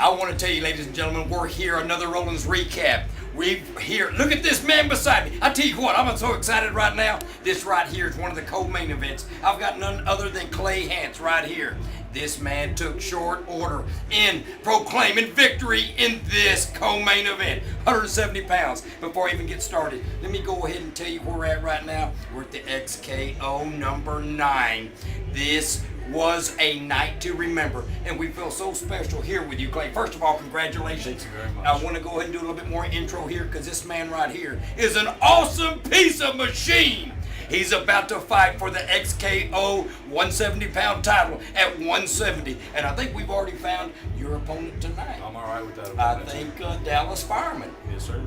I want to tell you, ladies and gentlemen, we're here, another Roland's Recap. We're here. Look at this man beside me. I tell you what, I'm so excited right now. This right here is one of the co-main events. I've got none other than Clay Hantz right here. This man took short order in proclaiming victory in this co-main event. 170 pounds. Before I even get started, let me go ahead and tell you where we're at right now. We're at the XKO number 9. This was a night to remember, and we feel so special here with you, Clay. First of all, congratulations. Thank you very much. I want to go ahead and do a little bit more intro here because this man right here is an awesome piece of machine. He's about to fight for the XKO 170-pound title at 170, and I think we've already found your opponent tonight. I'm all right with that. I think Dallas Fireman. Yes, sir.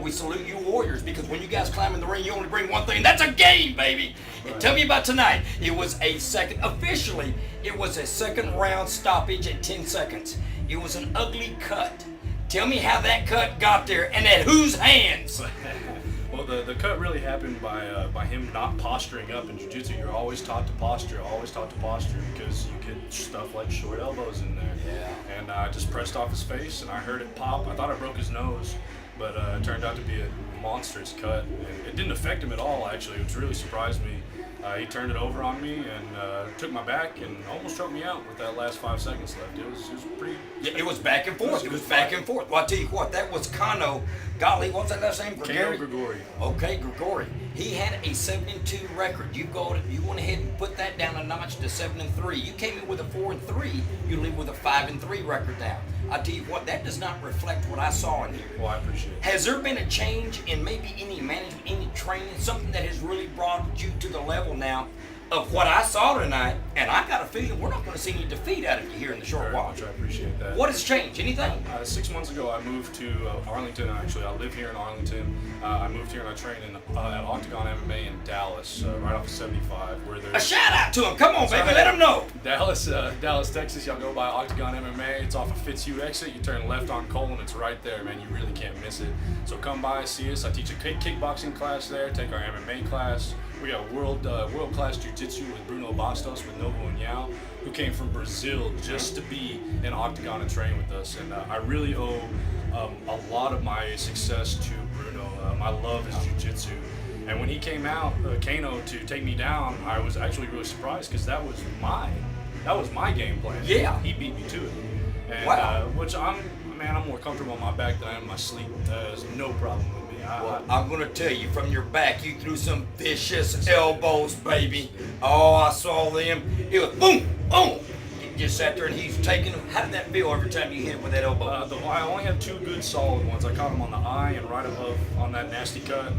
We salute you Warriors because when you guys climb in the ring, you only bring one thing. That's a game, baby. Right. And tell me about tonight. It was a second round stoppage at 10 seconds. It was an ugly cut. Tell me how that cut got there and at whose hands? Well, the cut really happened by him not posturing up in jiu-jitsu. You're always taught to posture, because you get stuff like short elbows in there. Yeah. And I just pressed off his face, and I heard it pop. I thought I broke his nose, but it turned out to be a monstrous cut. And it didn't affect him at all, actually, which really surprised me. He turned it over on me and took my back and almost choked me out with that last 5 seconds left. It was pretty... Yeah, it was back and forth. It was back and forth. Well, I'll tell you what, that was Kano. Golly, what's that last name? Grigori. Okay, Grigori. He had a 7-2 record. You went ahead and put that down a notch to 7-3. You came in with a 4-3. You live with a 5-3 record now. I'll tell you what, that does not reflect what I saw in here. Well, I appreciate it. Has there been a change in maybe any management, any training, something that has really brought you to the level now of what I saw tonight? And I got a feeling we're not going to see any defeat out of you here in the short Very while. much, I appreciate that. What has changed? Anything? 6 months ago, I moved to Arlington. Actually, I live here in Arlington. I moved here and I train at Octagon MMA in Dallas, right off of 75, where there's A shout out to him. Come on, baby. Let him know. Dallas, Texas. Y'all go by Octagon MMA. It's off of Fitzhugh exit. You turn left on Colon. It's right there, man. You really can't miss it. So come by, see us. I teach a kickboxing class there. Take our MMA class. We got world-class jiu-jitsu with Bruno Bastos, with Novo and Yao, who came from Brazil just to be in Octagon and train with us. And I really owe a lot of my success to Bruno. My love is jiu-jitsu. And when he came out, Kano, to take me down, I was actually really surprised because that was my game plan. Yeah. He beat me to it. And, Wow. Which I'm more comfortable on my back than I am on my sleep. There's no problem with me. Well, I'm going to tell you, from your back, you threw some vicious elbows, baby. Oh, I saw them. It was boom, boom. You just sat there and he's taking them. How did that feel every time you hit him with that elbow? I only had 2 good solid ones. I caught him on the eye and right above on that nasty cut.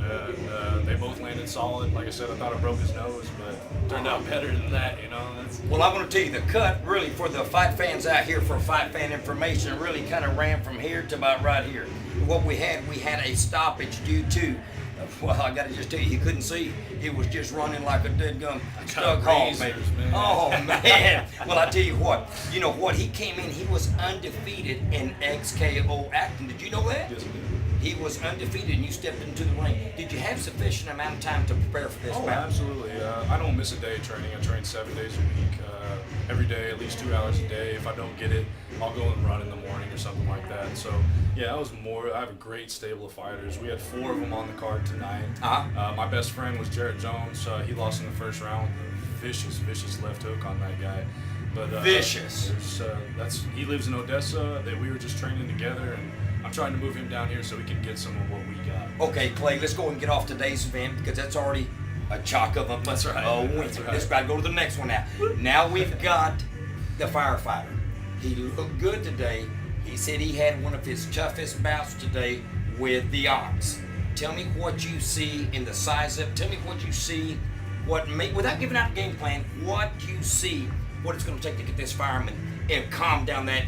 They both landed solid. Like I said, I thought I broke his nose, but it turned out better than that, you know. Well, I'm going to tell you, the cut really, for the fight fans out here, for fight fan information, really kind of ran from here to about right here. What we had a stoppage due to, well, I got to just tell you, he couldn't see. It was just running like a dead gum stuck hog, baby. Oh, man. Well, I tell you what, he came in, he was undefeated in XKO acting. Did you know that? Yes, I did. He was undefeated and you stepped into the ring. Did you have sufficient amount of time to prepare for this Oh, bout? absolutely. I don't miss a day of training. I train 7 days a week. Every day, at least 2 hours a day. If I don't get it, I'll go and run in the morning or something like that. So, yeah, I have a great stable of fighters. We had 4 of them on the card tonight. My best friend was Jarrett Jones. He lost in the first round with a vicious left hook on that guy. But Vicious. He lives in Odessa. We were just training together, and I'm trying to move him down here so we can get some of what we got. Okay, Clay, let's go and get off today's event because that's already a chalk of a That's right. win. That's right. Let's go to the next one now. Now we've got the firefighter. He looked good today. He said he had one of his toughest bouts today with the Ox. Tell me what you see in the size up. Tell me what you see. Without giving out the game plan, what you see, what it's going to take to get this fireman and calm down that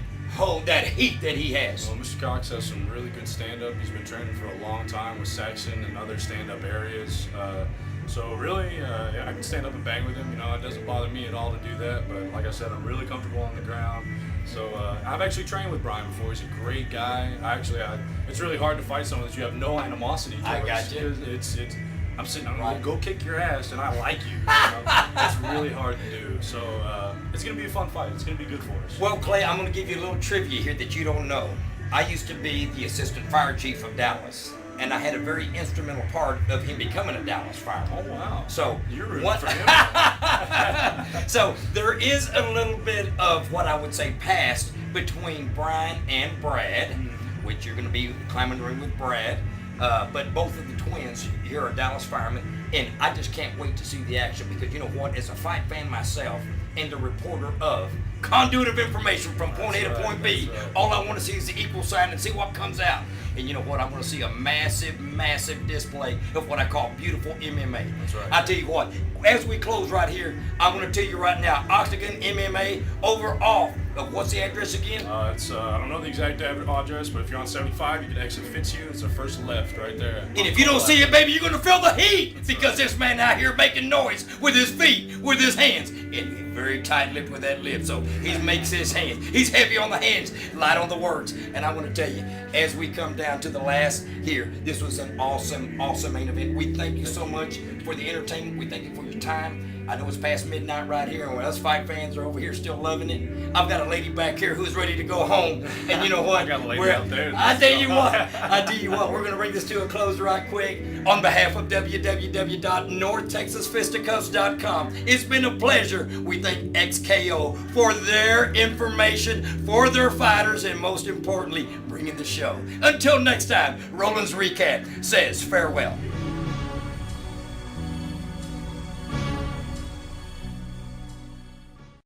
heat that he has. Well, Mr. Cox has some really good stand-up. He's been training for a long time with Saxon and other stand-up areas. So really, I can stand up and bang with him. It doesn't bother me at all to do that. But like I said, I'm really comfortable on the ground. So I've actually trained with Brian before. He's a great guy. It's really hard to fight someone that you have no animosity towards. I got you. I'm sitting on Right. go kick your ass, and I like you. You know? It's really hard to do. So it's gonna be a fun fight. It's gonna be good for us. Well, Clay, I'm going to give you a little trivia here that you don't know. I used to be the assistant fire chief of Dallas, and I had a very instrumental part of him becoming a Dallas fireman. Oh wow. So you're rooting what? for him. So there is a little bit of what I would say past between Brian and Brad, which you're going to be climbing the ring with Brad. But both of the twins here are Dallas firemen, and I just can't wait to see the action because you know what? As a fight fan myself and the reporter of conduit of information from point A to point B, all I want to see is the equal sign and see what comes out. And you know what? I want to see a massive, massive display of what I call beautiful MMA. That's right. I tell you what, as we close right here, I'm going to tell you right now, Octagon MMA over off. What's the address again? It's I don't know the exact address, but if you're on 75, you can exit Fitzhugh. It's the first left right there. And if you don't see it, baby, you're going to feel the heat because this man out here making noise with his feet, with his hands. And he's very tight-lipped with that lip, so he makes his hands. He's heavy on the hands, light on the words. And I want to tell you, as we come down to the last here, this was an awesome, awesome main event. We thank you so much for the entertainment. We thank you for your time. I know it's past midnight right here, and us fight fans are over here still loving it. I've got a lady back here who's ready to go home, and you know what? I got a lady out there. I tell you what, we're going to bring this to a close right quick. On behalf of www.northtexasfisticuffs.com, it's been a pleasure. We thank XKO for their information, for their fighters, and most importantly, bringing the show. Until next time, Roland's Recap says farewell.